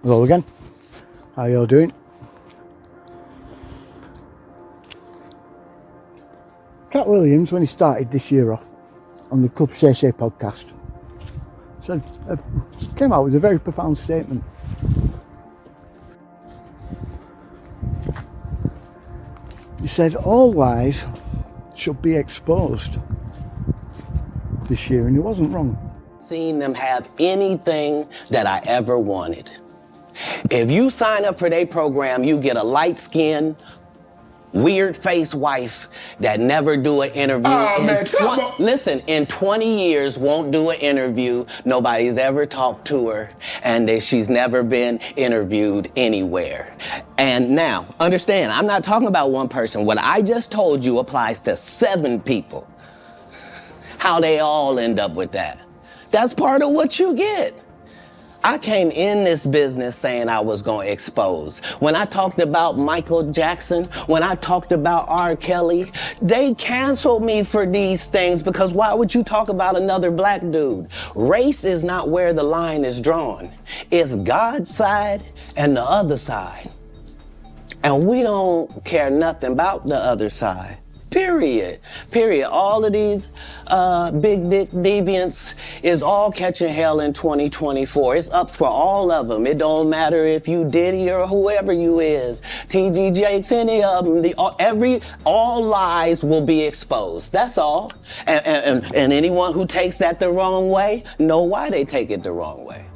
Hello again, how you all doing? Cat Williams, when he started this year off on the Club Shay Shay podcast, said, came out with a very profound statement. He said all lies should be exposed this year, and he wasn't wrong. Seen them have anything that I ever wanted. If you sign up for their program, you get a light-skinned, weird-faced wife that never do an interview. Listen, in 20 years, won't do an interview. Nobody's ever talked to her, and she's never been interviewed anywhere. And now, understand, I'm not talking about one person. What I just told you applies to 7 people. How they all end up with that. That's part of what you get. I came in this business saying I was going to expose. When I talked about Michael Jackson, when I talked about R. Kelly, they canceled me for these things because why would you talk about another black dude? Race is not where the line is drawn. It's God's side and the other side. And we don't care nothing about the other side. Period. All of these big dick deviants is all catching hell in 2024. It's up for all of them. It don't matter if you Diddy or whoever you is. TG Jakes, any of them. All lies will be exposed. That's all. And anyone who takes that the wrong way, know why they take it the wrong way.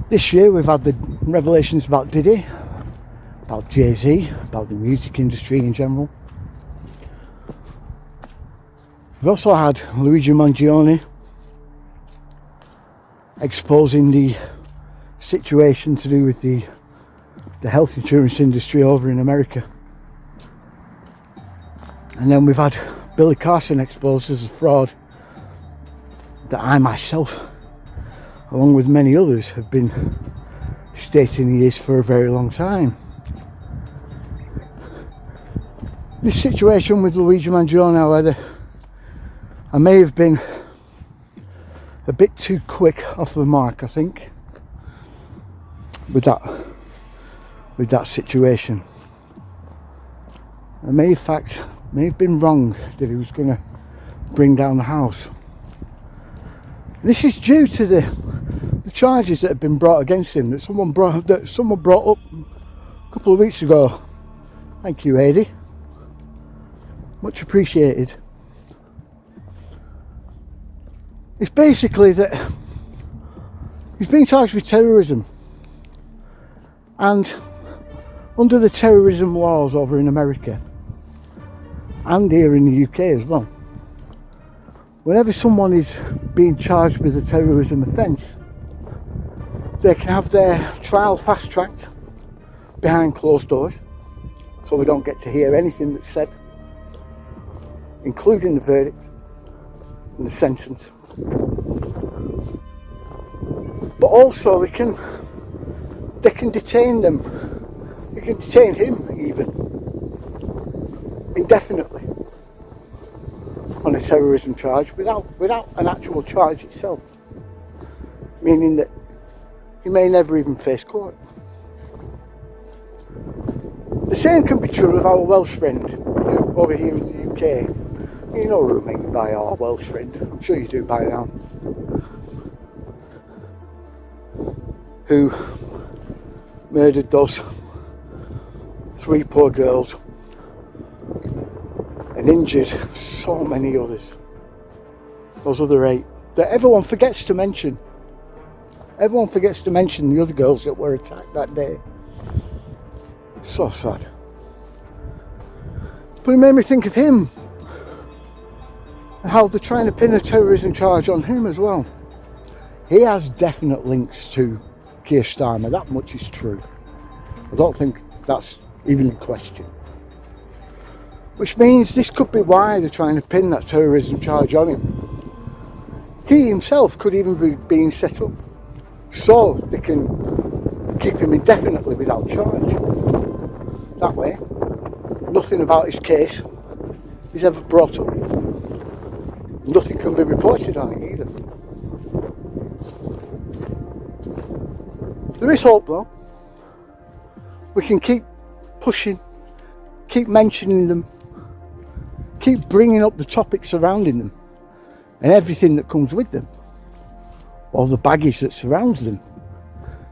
This year we've had the revelations about Diddy, about Jay-Z, about the music industry in general. We've also had Luigi Mangione exposing the situation to do with the health insurance industry over in America. And then we've had Billy Carson exposed as a fraud that I myself, along with many others, have been stating he is for a very long time. This situation with Luigi Mangione, however, I may have been a bit too quick off the mark, I think, with that situation. I may have been wrong that he was going to bring down the house. This is due to the charges that have been brought against him that someone brought up a couple of weeks ago. Thank you, Adi. Much appreciated. It's basically that he's being charged with terrorism, and under the terrorism laws over in America and here in the UK as well, whenever someone is being charged with a terrorism offence, they can have their trial fast-tracked behind closed doors, so we don't get to hear anything that's said, including the verdict and the sentence. But also they can detain them. They can detain him even indefinitely on a terrorism charge without an actual charge itself, meaning that he may never even face court. The same can be true of our Welsh friend over here in the UK. You know who I mean by our Welsh friend, I'm sure you do by now, who murdered those 3 poor girls and injured so many others, those other 8 that everyone forgets to mention. Everyone forgets to mention the other girls that were attacked that day. It's so sad. But it made me think of him and how they're trying to pin a terrorism charge on him as well. He has definite links to Keir Starmer, that much is true. I don't think that's even a question. Which means this could be why they're trying to pin that terrorism charge on him. He himself could even be being set up so they can keep him indefinitely without charge. That way, nothing about his case is ever brought up. Nothing can be reported on it either. There is hope though. We can keep pushing, keep mentioning them, keep bringing up the topics surrounding them and everything that comes with them, or the baggage that surrounds them,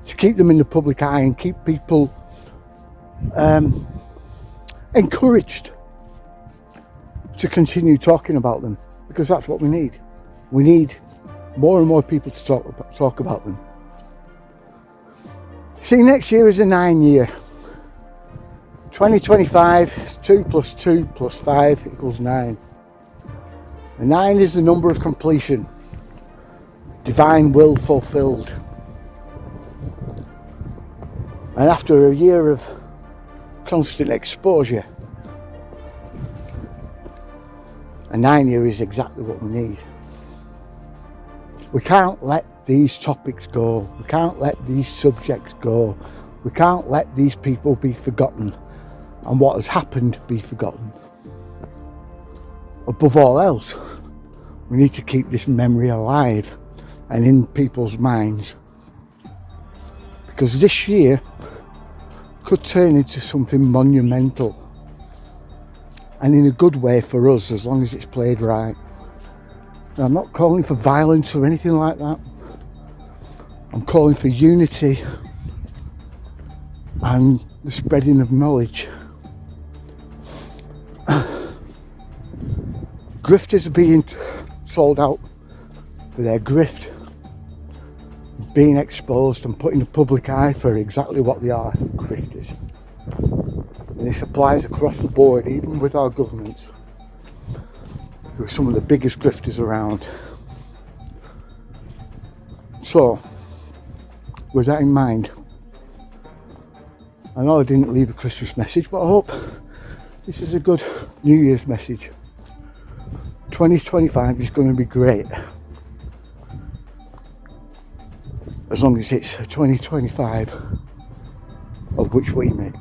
to keep them in the public eye and keep people encouraged to continue talking about them, because that's what we need. We need more and more people to talk about them. See, next year is a 9-year. 2025 is 2 plus 2 plus 5 equals 9. And 9 is the number of completion, divine will fulfilled. And after a year of constant exposure, a 9-year is exactly what we need. We can't let these topics go. We can't let these subjects go. We can't let these people be forgotten and what has happened be forgotten. Above all else, we need to keep this memory alive and in people's minds, because this year could turn into something monumental, and in a good way for us, as long as it's played right. Now, I'm not calling for violence or anything like that. I'm calling for unity and the spreading of knowledge. Grifters are being sold out for their grift, being exposed and put in the public eye for exactly what they are, grifters. And this applies across the board, even with our governments, who are some of the biggest grifters around. So, with that in mind, I know I didn't leave a Christmas message, but I hope this is a good New Year's message. 2025 is going to be great, as long as it's a 2025 of which we make.